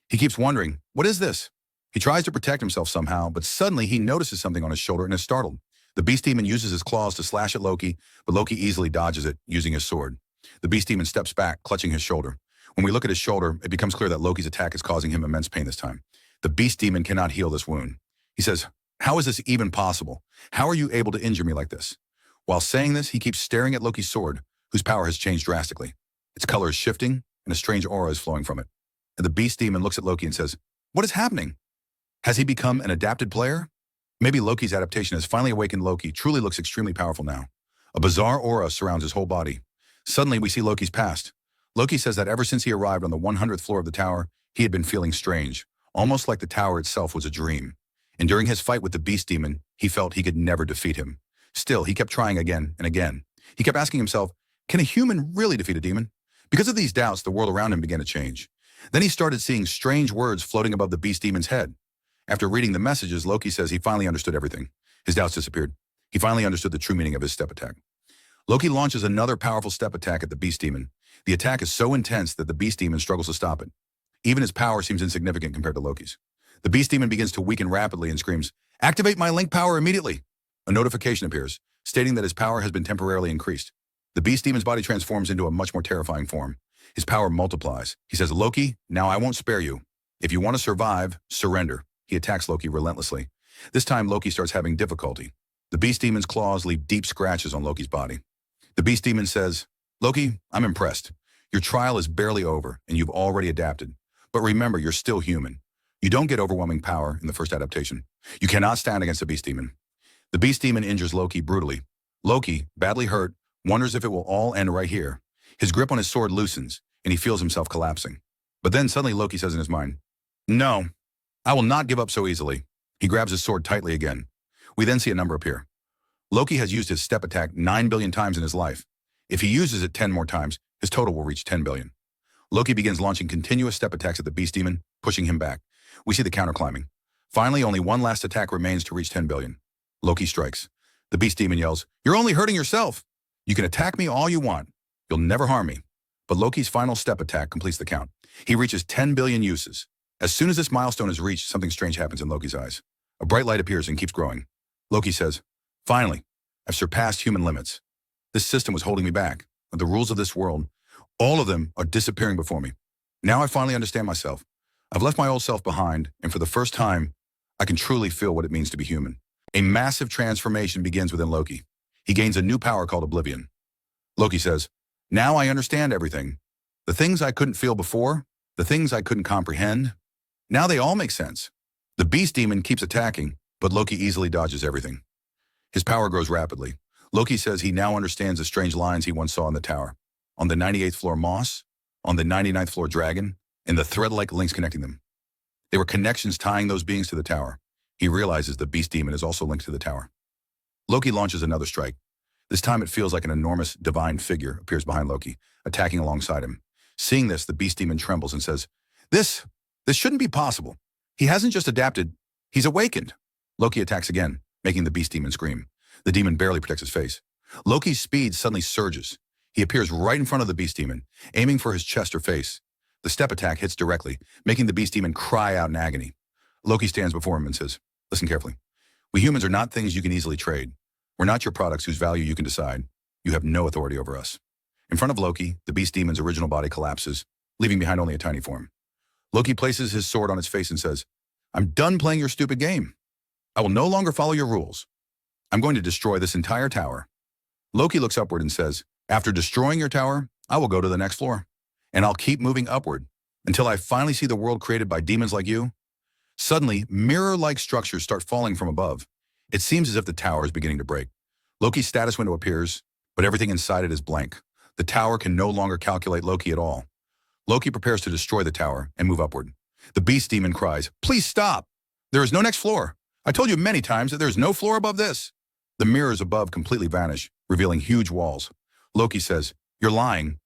S1: He keeps wondering, what is this? He tries to protect himself somehow, but suddenly he notices something on his shoulder and is startled. The beast demon uses his claws to slash at Loki, but Loki easily dodges it using his sword. The beast demon steps back, clutching his shoulder. When we look at his shoulder, it becomes clear that Loki's attack is causing him immense pain this time. The beast demon cannot heal this wound. He says, "How is this even possible? How are you able to injure me like this?" While saying this, he keeps staring at Loki's sword, whose power has changed drastically. Its color is shifting, and a strange aura is flowing from it. And the beast demon looks at Loki and says, "What is happening? Has he become an adapted player?" Maybe Loki's adaptation has finally awakened. Loki truly looks extremely powerful now. A bizarre aura surrounds his whole body. Suddenly, we see Loki's past. Loki says that ever since he arrived on the 100th floor of the tower, he had been feeling strange, almost like the tower itself was a dream. And during his fight with the beast demon, he felt he could never defeat him. Still, he kept trying again and again. He kept asking himself, can a human really defeat a demon? Because of these doubts, the world around him began to change. Then he started seeing strange words floating above the beast demon's head. After reading the messages, Loki says he finally understood everything. His doubts disappeared. He finally understood the true meaning of his step attack. Loki launches another powerful step attack at the beast demon. The attack is so intense that the beast demon struggles to stop it. Even his power seems insignificant compared to Loki's. The beast demon begins to weaken rapidly and screams, "Activate my link power immediately!" A notification appears, stating that his power has been temporarily increased. The beast demon's body transforms into a much more terrifying form. His power multiplies. He says, "Loki, now I won't spare you. If you want to survive, surrender." He attacks Loki relentlessly. This time, Loki starts having difficulty. The beast demon's claws leave deep scratches on Loki's body. The beast demon says, "Loki, I'm impressed. Your trial is barely over, and you've already adapted. But remember, you're still human. You don't get overwhelming power in the first adaptation. You cannot stand against the beast demon." The beast demon injures Loki brutally. Loki, badly hurt, wonders if it will all end right here. His grip on his sword loosens, and he feels himself collapsing. But then suddenly Loki says in his mind, "No, I will not give up so easily." He grabs his sword tightly again. We then see a number appear. Loki has used his step attack 9 billion times in his life. If he uses it 10 more times, his total will reach 10 billion. Loki begins launching continuous step attacks at the beast demon, pushing him back. We see the counter climbing. Finally, only one last attack remains to reach 10 billion. Loki strikes. The beast demon yells, "You're only hurting yourself. You can attack me all you want. You'll never harm me." But Loki's final step attack completes the count. He reaches 10 billion uses. As soon as this milestone is reached, something strange happens in Loki's eyes. A bright light appears and keeps growing. Loki says, "Finally, I've surpassed human limits. This system was holding me back. But the rules of this world, all of them are disappearing before me. Now I finally understand myself. I've left my old self behind, and for the first time, I can truly feel what it means to be human." A massive transformation begins within Loki. He gains a new power called Oblivion. Loki says, "Now I understand everything. The things I couldn't feel before, the things I couldn't comprehend, now they all make sense." The beast demon keeps attacking, but Loki easily dodges everything. His power grows rapidly. Loki says he now understands the strange lines he once saw in the tower. On the 98th floor moss, on the 99th floor dragon, and the thread-like links connecting them. They were connections tying those beings to the tower. He realizes the beast demon is also linked to the tower. Loki launches another strike. This time it feels like an enormous divine figure appears behind Loki, attacking alongside him. Seeing this, the beast demon trembles and says, This shouldn't be possible. He hasn't just adapted, he's awakened." Loki attacks again, making the beast demon scream. The demon barely protects his face. Loki's speed suddenly surges. He appears right in front of the beast demon, aiming for his chest or face. The step attack hits directly, making the beast demon cry out in agony. Loki stands before him and says, "Listen carefully. We humans are not things you can easily trade. We're not your products whose value you can decide. You have no authority over us." In front of Loki, the beast demon's original body collapses, leaving behind only a tiny form. Loki places his sword on its face and says, "I'm done playing your stupid game. I will no longer follow your rules. I'm going to destroy this entire tower." Loki looks upward and says, "After destroying your tower, I will go to the next floor, and I'll keep moving upward until I finally see the world created by demons like you." Suddenly, mirror-like structures start falling from above. It seems as if the tower is beginning to break. Loki's status window appears, but everything inside it is blank. The tower can no longer calculate Loki at all. Loki prepares to destroy the tower and move upward. The beast demon cries, "Please stop! There is no next floor. I told you many times that there is no floor above this." The mirrors above completely vanish, revealing huge walls. Loki says, "You're lying.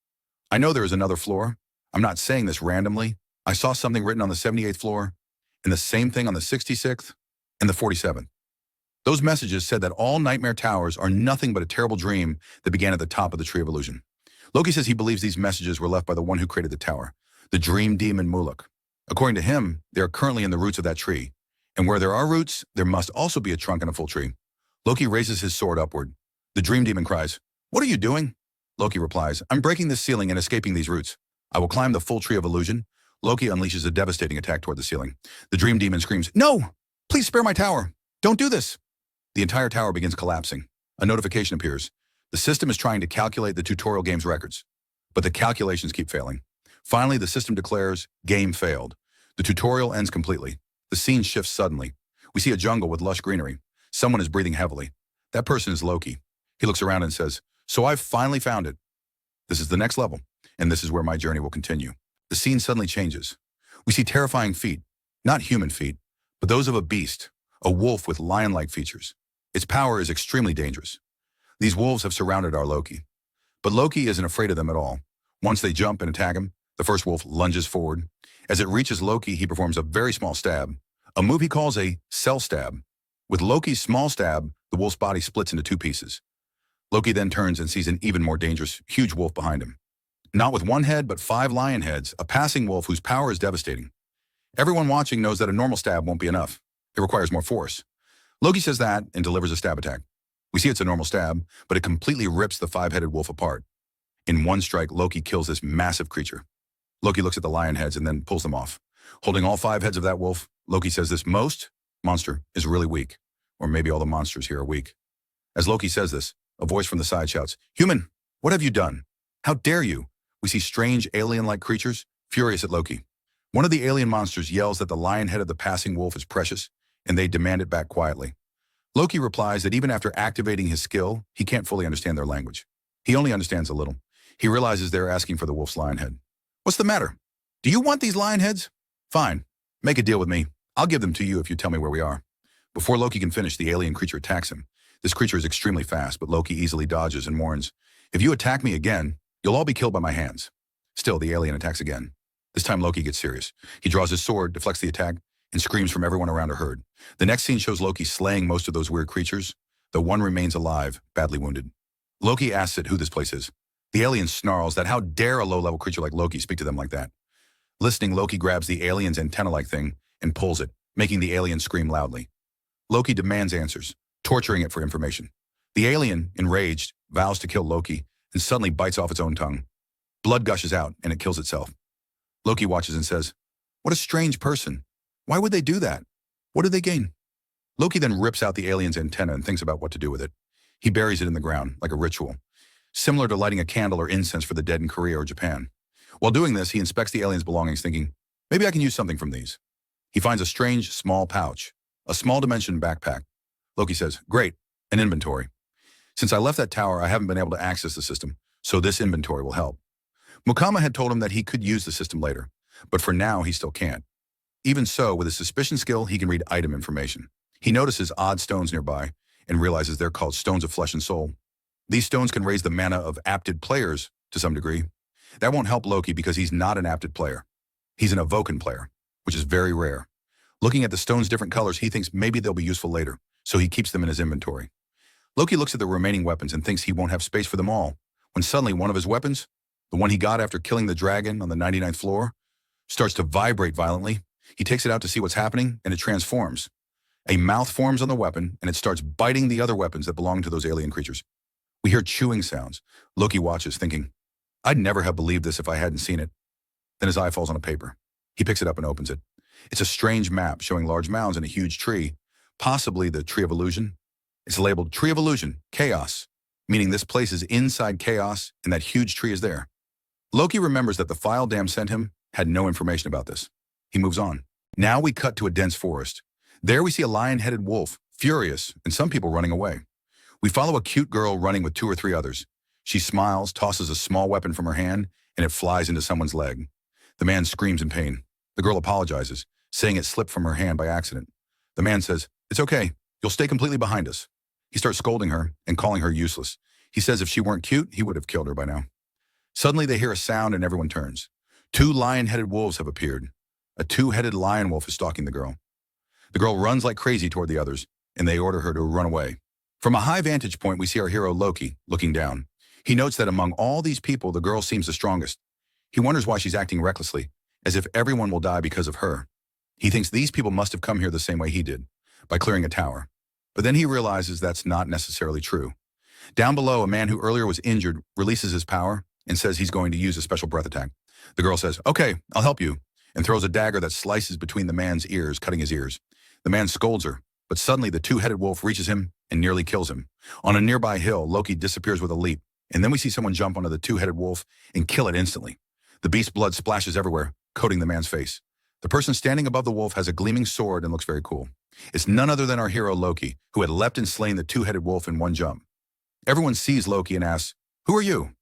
S1: I know there is another floor. I'm not saying this randomly. I saw something written on the 78th floor, and the same thing on the 66th and the 47th. Those messages said that all nightmare towers are nothing but a terrible dream that began at the top of the Tree of Illusion. Loki says he believes these messages were left by the one who created the tower, the dream demon Muluk. According to him, they are currently in the roots of that tree. And where there are roots, there must also be a trunk and a full tree. Loki raises his sword upward. The dream demon cries, "What are you doing?" Loki replies, "I'm breaking this ceiling and escaping these roots. I will climb the full Tree of Illusion." Loki unleashes a devastating attack toward the ceiling. The dream demon screams, "No! Please spare my tower! Don't do this!" The entire tower begins collapsing. A notification appears. The system is trying to calculate the tutorial game's records, but the calculations keep failing. Finally, the system declares, "Game failed." The tutorial ends completely. The scene shifts suddenly. We see a jungle with lush greenery. Someone is breathing heavily. That person is Loki. He looks around and says, "So I've finally found it. This is the next level, and this is where my journey will continue." The scene suddenly changes. We see terrifying feet, not human feet, but those of a beast, a wolf with lion-like features. Its power is extremely dangerous. These wolves have surrounded our Loki. But Loki isn't afraid of them at all. Once they jump and attack him, the first wolf lunges forward. As it reaches Loki, he performs a very small stab, a move he calls a cell stab. With Loki's small stab, the wolf's body splits into two pieces. Loki then turns and sees an even more dangerous, huge wolf behind him. Not with one head, but 5 lion heads, a passing wolf whose power is devastating. Everyone watching knows that a normal stab won't be enough. It requires more force. Loki says that and delivers a stab attack. We see it's a normal stab, but it completely rips the 5-headed wolf apart. In one strike, Loki kills this massive creature. Loki looks at the lion heads and then pulls them off. Holding all 5 heads of that wolf, Loki says this monster is really weak. Or maybe all the monsters here are weak. As Loki says this, a voice from the side shouts, "Human, what have you done? How dare you?" We see strange alien-like creatures, furious at Loki. One of the alien monsters yells that the lion head of the passing wolf is precious, and they demand it back quietly. Loki replies that even after activating his skill, he can't fully understand their language. He only understands a little. He realizes they're asking for the wolf's lion head. "What's the matter? Do you want these lion heads? Fine. Make a deal with me. I'll give them to you if you tell me where we are." Before Loki can finish, the alien creature attacks him. This creature is extremely fast, but Loki easily dodges and warns, "If you attack me again, you'll all be killed by my hands." Still, the alien attacks again. This time Loki gets serious. He draws his sword, deflects the attack, and screams from everyone around a herd. The next scene shows Loki slaying most of those weird creatures, though one remains alive, badly wounded. Loki asks it who this place is. The alien snarls that how dare a low-level creature like Loki speak to them like that. Listening, Loki grabs the alien's antenna-like thing and pulls it, making the alien scream loudly. Loki demands answers, torturing it for information. The alien, enraged, vows to kill Loki and suddenly bites off its own tongue. Blood gushes out and it kills itself. Loki watches and says, "What a strange person. Why would they do that? What do they gain?" Loki then rips out the alien's antenna and thinks about what to do with it. He buries it in the ground, like a ritual, similar to lighting a candle or incense for the dead in Korea or Japan. While doing this, he inspects the alien's belongings, thinking, "Maybe I can use something from these." He finds a strange, small pouch, a small dimension backpack. Loki says, "Great, an inventory. Since I left that tower, I haven't been able to access the system, so this inventory will help." Mukama had told him that he could use the system later, but for now, he still can't. Even so, with his suspicion skill, he can read item information. He notices odd stones nearby and realizes they're called stones of flesh and soul. These stones can raise the mana of apted players to some degree. That won't help Loki because he's not an apted player. He's an evoken player, which is very rare. Looking at the stones' different colors, he thinks maybe they'll be useful later, so he keeps them in his inventory. Loki looks at the remaining weapons and thinks he won't have space for them all, when suddenly one of his weapons, the one he got after killing the dragon on the 99th floor, starts to vibrate violently. He takes it out to see what's happening, and it transforms. A mouth forms on the weapon, and it starts biting the other weapons that belong to those alien creatures. We hear chewing sounds. Loki watches, thinking, "I'd never have believed this if I hadn't seen it." Then his eye falls on a paper. He picks it up and opens it. It's a strange map showing large mounds and a huge tree, possibly the Tree of Illusion. It's labeled Tree of Illusion, Chaos, meaning this place is inside chaos and that huge tree is there. Loki remembers that the file Dam sent him had no information about this. He moves on. Now we cut to a dense forest. There we see a lion-headed wolf, furious, and some people running away. We follow a cute girl running with 2 or 3 others. She smiles, tosses a small weapon from her hand, and it flies into someone's leg. The man screams in pain. The girl apologizes, saying it slipped from her hand by accident. The man says, "It's okay. You'll stay completely behind us." He starts scolding her and calling her useless. He says if she weren't cute, he would have killed her by now. Suddenly they hear a sound and everyone turns. Two lion-headed wolves have appeared. A two-headed lion wolf is stalking the girl. The girl runs like crazy toward the others, and they order her to run away. From a high vantage point, we see our hero Loki looking down. He notes that among all these people, the girl seems the strongest. He wonders why she's acting recklessly, as if everyone will die because of her. He thinks these people must have come here the same way he did, by clearing a tower. But then he realizes that's not necessarily true. Down below, a man who earlier was injured releases his power and says he's going to use a special breath attack. The girl says, "Okay, I'll help you," and throws a dagger that slices between the man's ears, cutting his ears. The man scolds her, but suddenly the two-headed wolf reaches him and nearly kills him. On a nearby hill, Loki disappears with a leap, and then we see someone jump onto the two-headed wolf and kill it instantly. The beast's blood splashes everywhere, coating the man's face. The person standing above the wolf has a gleaming sword and looks very cool. It's none other than our hero Loki, who had leapt and slain the two-headed wolf in one jump. Everyone sees Loki and asks, "Who are you?"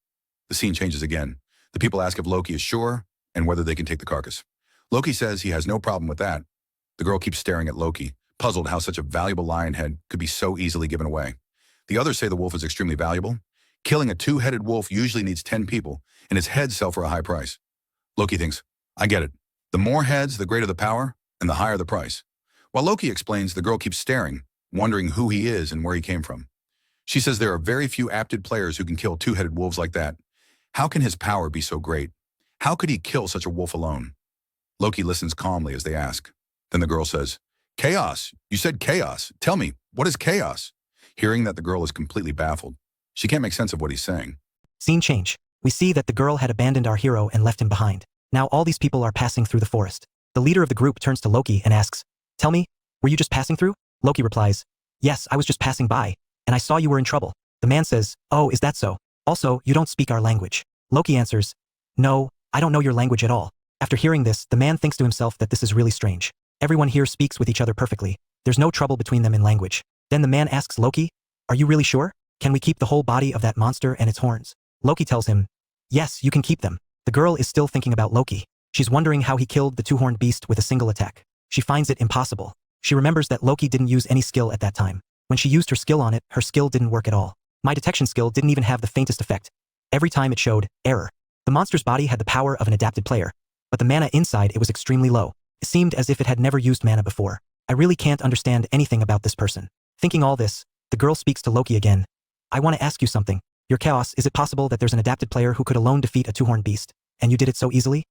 S1: The scene changes again. The people ask if Loki is sure and whether they can take the carcass. Loki says he has no problem with that. The girl keeps staring at Loki, puzzled how such a valuable lion head could be so easily given away. The others say the wolf is extremely valuable. Killing a two-headed wolf usually needs 10 people, and its heads sell for a high price. Loki thinks, "I get it. The more heads, the greater the power, and the higher the price." While Loki explains, the girl keeps staring, wondering who he is and where he came from. She says there are very few apted players who can kill two-headed wolves like that. How can his power be so great? How could he kill such a wolf alone? Loki listens calmly as they ask. Then the girl says, "Chaos. You said chaos. Tell me, what is chaos?" Hearing that the girl is completely baffled. She can't make sense of what he's saying.
S2: Scene change. We see that the girl had abandoned our hero and left him behind. Now all these people are passing through the forest. The leader of the group turns to Loki and asks, "Tell me, were you just passing through?" Loki replies, "Yes, I was just passing by, and I saw you were in trouble." The man says, "Oh, is that so? Also, you don't speak our language." Loki answers, "No, I don't know your language at all." After hearing this, the man thinks to himself that this is really strange. Everyone here speaks with each other perfectly. There's no trouble between them in language. Then the man asks Loki, "Are you really sure? Can we keep the whole body of that monster and its horns?" Loki tells him, "Yes, you can keep them." The girl is still thinking about Loki. She's wondering how he killed the two-horned beast with a single attack. She finds it impossible. She remembers that Loki didn't use any skill at that time. When she used her skill on it, her skill didn't work at all. My detection skill didn't even have the faintest effect. Every time it showed error. The monster's body had the power of an adapted player, but the mana inside it was extremely low. It seemed as if it had never used mana before. I really can't understand anything about this person. Thinking all this, the girl speaks to Loki again. "I want to ask you something. Your chaos, is it possible that there's an adapted player who could alone defeat a two-horned beast, and you did it so easily?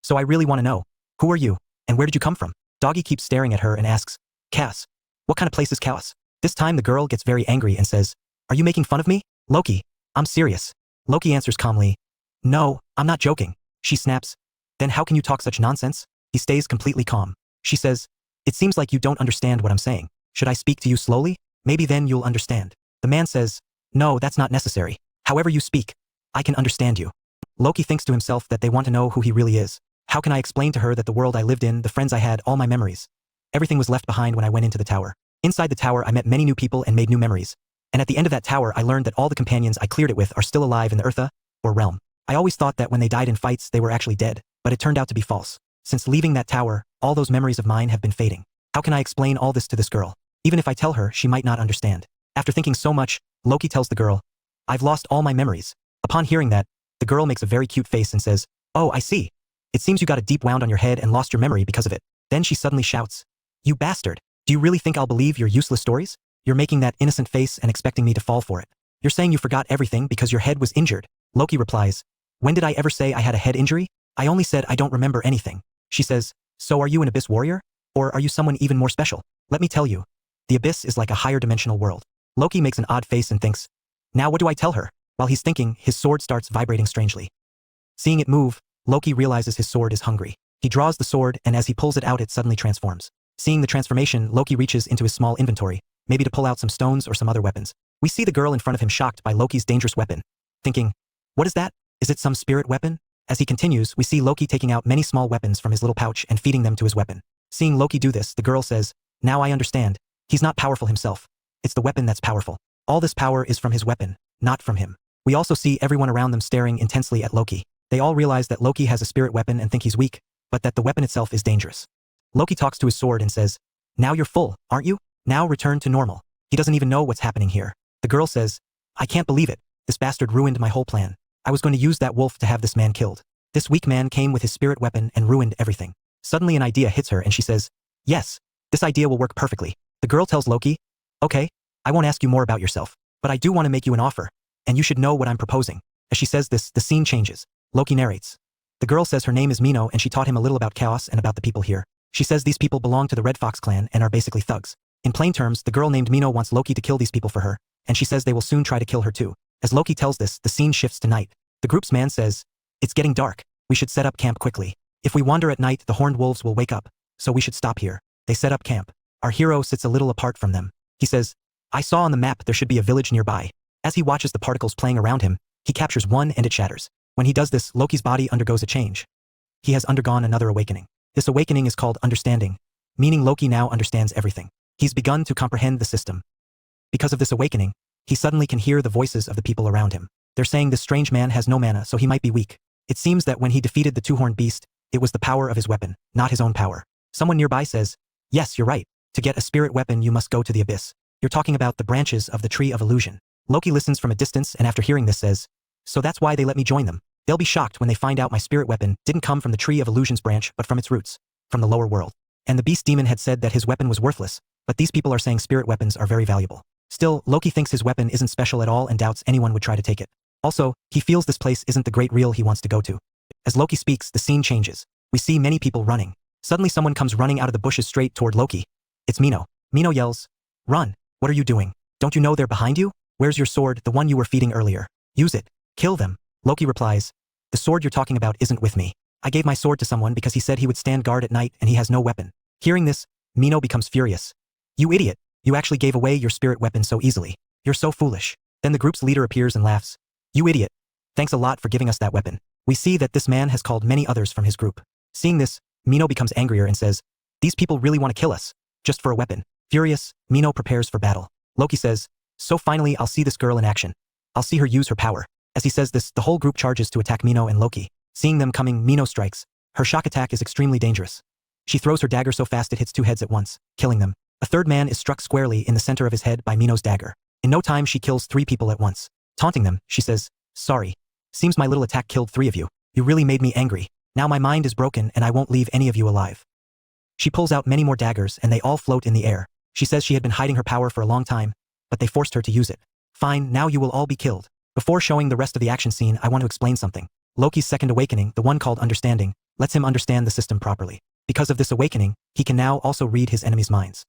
S2: So I really want to know, who are you, and where did you come from?" Doggy keeps staring at her and asks, "Chaos? What kind of place is chaos?" This time the girl gets very angry and says, "Are you making fun of me? Loki, I'm serious." Loki answers calmly, "No, I'm not joking." She snaps, "Then how can you talk such nonsense?" He stays completely calm. She says, "It seems like you don't understand what I'm saying. Should I speak to you slowly? Maybe then you'll understand." The man says, "No, that's not necessary. However you speak, I can understand you." Loki thinks to himself that they want to know who he really is. How can I explain to her that the world I lived in, the friends I had, all my memories? Everything was left behind when I went into the tower. Inside the tower I met many new people and made new memories. And at the end of that tower I learned that all the companions I cleared it with are still alive in the Eartha, or realm. I always thought that when they died in fights they were actually dead, but it turned out to be false. Since leaving that tower, all those memories of mine have been fading. How can I explain all this to this girl? Even if I tell her, she might not understand. After thinking so much, Loki tells the girl, "I've lost all my memories." Upon hearing that, the girl makes a very cute face and says, "Oh, I see. It seems you got a deep wound on your head and lost your memory because of it." Then she suddenly shouts, "You bastard! Do you really think I'll believe your useless stories? You're making that innocent face and expecting me to fall for it. You're saying you forgot everything because your head was injured." Loki replies, "When did I ever say I had a head injury? I only said I don't remember anything." She says, "So are you an abyss warrior? Or are you someone even more special? Let me tell you. The abyss is like a higher dimensional world." Loki makes an odd face and thinks, "Now what do I tell her?" While he's thinking, his sword starts vibrating strangely. Seeing it move, Loki realizes his sword is hungry. He draws the sword, and as he pulls it out it suddenly transforms. Seeing the transformation, Loki reaches into his small inventory, maybe to pull out some stones or some other weapons. We see the girl in front of him shocked by Loki's dangerous weapon, thinking, "What is that? Is it some spirit weapon?" As he continues, we see Loki taking out many small weapons from his little pouch and feeding them to his weapon. Seeing Loki do this, the girl says, "Now I understand. He's not powerful himself. It's the weapon that's powerful. All this power is from his weapon, not from him." We also see everyone around them staring intensely at Loki. They all realize that Loki has a spirit weapon and think he's weak, but that the weapon itself is dangerous. Loki talks to his sword and says, "Now you're full, aren't you? Now return to normal." He doesn't even know what's happening here. The girl says, "I can't believe it. This bastard ruined my whole plan. I was going to use that wolf to have this man killed. This weak man came with his spirit weapon and ruined everything. Suddenly an idea hits her and she says, yes, this idea will work perfectly. The girl tells Loki, okay, I won't ask you more about yourself, but I do want to make you an offer, and you should know what I'm proposing. As she says this, the scene changes. Loki narrates. The girl says her name is Mino and she taught him a little about chaos and about the people here. She says these people belong to the Red Fox clan and are basically thugs. In plain terms, the girl named Mino wants Loki to kill these people for her, and she says they will soon try to kill her too. As Loki tells this, the scene shifts to night. The group's man says, it's getting dark. We should set up camp quickly. If we wander at night, the horned wolves will wake up, so we should stop here. They set up camp. Our hero sits a little apart from them. He says, I saw on the map there should be a village nearby. As he watches the particles playing around him, he captures one and it shatters. When he does this, Loki's body undergoes a change. He has undergone another awakening. This awakening is called understanding, meaning Loki now understands everything. He's begun to comprehend the system. Because of this awakening, he suddenly can hear the voices of the people around him. They're saying this strange man has no mana, so he might be weak. It seems that when he defeated the two-horned beast, it was the power of his weapon, not his own power. Someone nearby says, yes, you're right. To get a spirit weapon, you must go to the abyss. You're talking about the branches of the tree of illusion. Loki listens from a distance and after hearing this says, so that's why they let me join them. They'll be shocked when they find out my spirit weapon didn't come from the tree of illusions branch but from its roots, from the lower world. And the beast demon had said that his weapon was worthless, but these people are saying spirit weapons are very valuable. Still, Loki thinks his weapon isn't special at all and doubts anyone would try to take it. Also, he feels this place isn't the great real he wants to go to. As Loki speaks, the scene changes. We see many people running. Suddenly someone comes running out of the bushes straight toward Loki. It's Mino. Mino yells, run, what are you doing? Don't you know they're behind you? Where's your sword, the one you were feeding earlier? Use it. Kill them. Loki replies, the sword you're talking about isn't with me. I gave my sword to someone because he said he would stand guard at night and he has no weapon. Hearing this, Mino becomes furious. You idiot. You actually gave away your spirit weapon so easily. You're so foolish. Then the group's leader appears and laughs. You idiot. Thanks a lot for giving us that weapon. We see that this man has called many others from his group. Seeing this, Mino becomes angrier and says, these people really want to kill us, just for a weapon. Furious, Mino prepares for battle. Loki says, so finally I'll see this girl in action. I'll see her use her power. As he says this, the whole group charges to attack Mino and Loki. Seeing them coming, Mino strikes. Her shock attack is extremely dangerous. She throws her dagger so fast it hits two heads at once, killing them. A third man is struck squarely in the center of his head by Mino's dagger. In no time she kills 3 people at once. Taunting them, she says, sorry. Seems my little attack killed 3 of you. You really made me angry. Now my mind is broken and I won't leave any of you alive. She pulls out many more daggers and they all float in the air. She says she had been hiding her power for a long time, but they forced her to use it. Fine, now you will all be killed. Before showing the rest of the action scene, I want to explain something. Loki's second awakening, the one called understanding, lets him understand the system properly. Because of this awakening, he can now also read his enemies' minds.